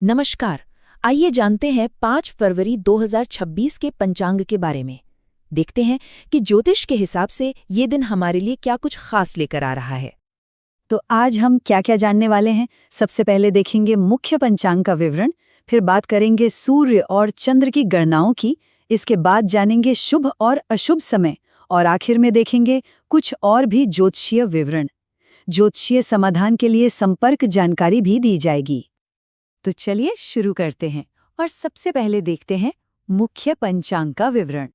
नमस्कार। आइए जानते हैं 5 फरवरी 2026 के पंचांग के बारे में। देखते हैं कि ज्योतिष के हिसाब से ये दिन हमारे लिए क्या कुछ खास लेकर आ रहा है। तो आज हम क्या क्या जानने वाले हैं। सबसे पहले देखेंगे मुख्य पंचांग का विवरण, फिर बात करेंगे सूर्य और चंद्र की गणनाओं की, इसके बाद जानेंगे शुभ और अशुभ समय, और आखिर में देखेंगे कुछ और भी ज्योतिषीय विवरण। ज्योतिषीय समाधान के लिए संपर्क जानकारी भी दी जाएगी। तो चलिए शुरू करते हैं और सबसे पहले देखते हैं मुख्य पंचांग का विवरण।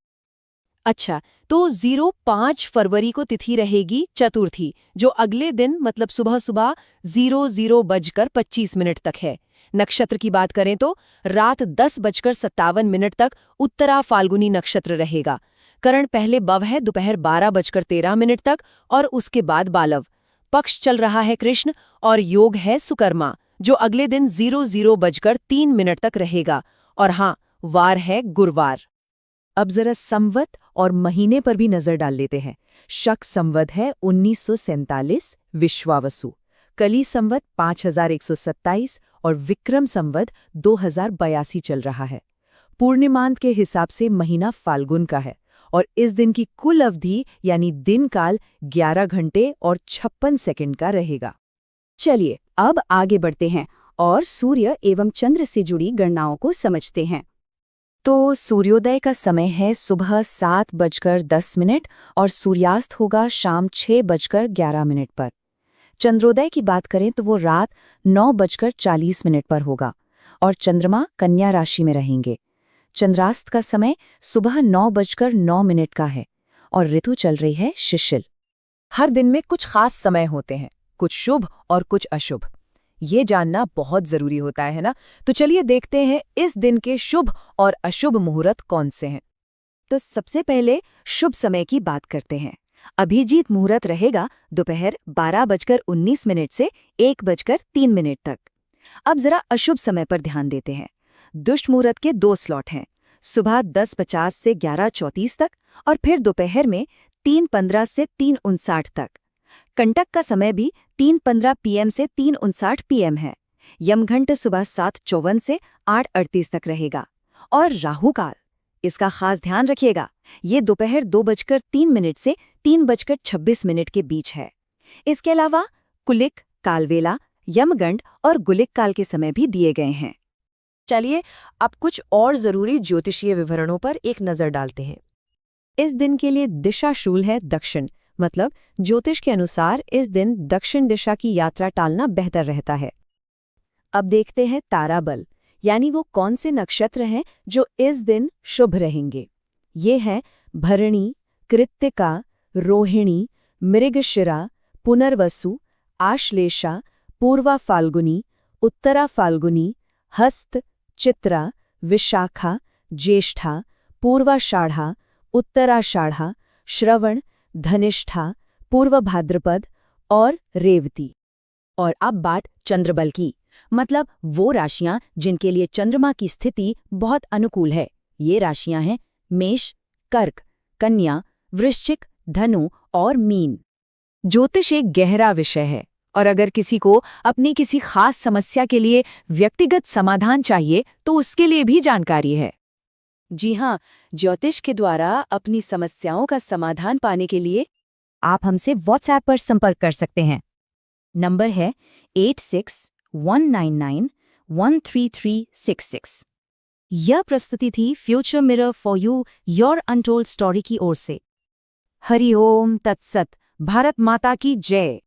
अच्छा, तो 05 फरवरी को तिथि रहेगी चतुर्थी, जो अगले दिन मतलब सुबह सुबह 00:25 तक है। नक्षत्र की बात करें तो रात 10:57 तक उत्तरा फाल्गुनी नक्षत्र रहेगा। करण पहले बव है दोपहर 12:13 तक और उसके बाद बालव। पक्ष चल रहा है कृष्ण और योग है सुकर्मा, जो अगले दिन 00:03 तक रहेगा। और हाँ, वार है गुरुवार। अब जरा संवत और महीने पर भी नजर डाल लेते हैं। शक संवत है 1947 विश्वावसु, कली संवत 5127 और विक्रम संवत 2082 चल रहा है। पूर्णिमांत के हिसाब से महीना फाल्गुन का है और इस दिन की कुल अवधि यानी दिन काल 11 घंटे और 56 सेकंड का रहेगा। चलिए अब आगे बढ़ते हैं और सूर्य एवं चंद्र से जुड़ी गणनाओं को समझते हैं। तो सूर्योदय का समय है सुबह 7:10 और सूर्यास्त होगा शाम 6:11 पर। चंद्रोदय की बात करें तो वो रात 9:40 पर होगा और चंद्रमा कन्या राशि में रहेंगे। चंद्रास्त का समय सुबह 9:09 का है और ऋतु चल रही है शिशिल। हर दिन में कुछ खास समय होते हैं, कुछ शुभ और कुछ अशुभ। ये जानना बहुत जरूरी होता है ना? तो चलिए देखते हैं इस दिन के शुभ और अशुभ मुहूर्त कौन से हैं। तो सबसे पहले शुभ समय की बात करते हैं। अभिजीत मुहूर्त रहेगा दोपहर 12:19 से 1:03 तक। अब जरा अशुभ समय पर ध्यान देते हैं। दुष्ट मुहूर्त के 2 स्लॉट हैं, सुबह 10:50 से 11:34 तक और फिर दोपहर में 3:15 से 3:59 तक। कंटक का समय भी 3:15 PM से 3:59 PM है। यमघंट सुबह 7:54 से 8:38 तक रहेगा। और राहु काल, इसका खास ध्यान रखिएगा, ये दोपहर 2:03 से 3:26 के बीच है। इसके अलावा कुलिक, कालवेला, यमगंड और गुलिक काल के समय भी दिए गए हैं। चलिए अब कुछ और जरूरी ज्योतिषीय विवरणों पर एक नजर डालते हैं। इस दिन के लिए दिशाशूल है दक्षिण, मतलब ज्योतिष के अनुसार इस दिन दक्षिण दिशा की यात्रा टालना बेहतर रहता है। अब देखते हैं ताराबल, यानी वो कौन से नक्षत्र हैं जो इस दिन शुभ रहेंगे। ये हैं भरणी, कृत्तिका, रोहिणी, मृगशिरा, पुनर्वसु, आश्लेषा, पूर्वा फाल्गुनी, उत्तरा फाल्गुनी, हस्त, चित्रा, विशाखा, ज्येष्ठा, पूर्वाषाढ़ा, उत्तराषाढ़ा, श्रवण, धनिष्ठा, पूर्व भाद्रपद और रेवती। और अब बात चंद्रबल की, मतलब वो राशियां जिनके लिए चंद्रमा की स्थिति बहुत अनुकूल है। ये राशियां हैं मेष, कर्क, कन्या, वृश्चिक, धनु और मीन। ज्योतिष एक गहरा विषय है और अगर किसी को अपनी किसी खास समस्या के लिए व्यक्तिगत समाधान चाहिए तो उसके लिए भी जानकारी है। जी हाँ, ज्योतिष के द्वारा अपनी समस्याओं का समाधान पाने के लिए आप हमसे व्हाट्सएप पर संपर्क कर सकते हैं। नंबर है 8619913366। यह प्रस्तुति थी future mirror for you your untold story की ओर से। हरि ओम तत्सत। भारत माता की जय।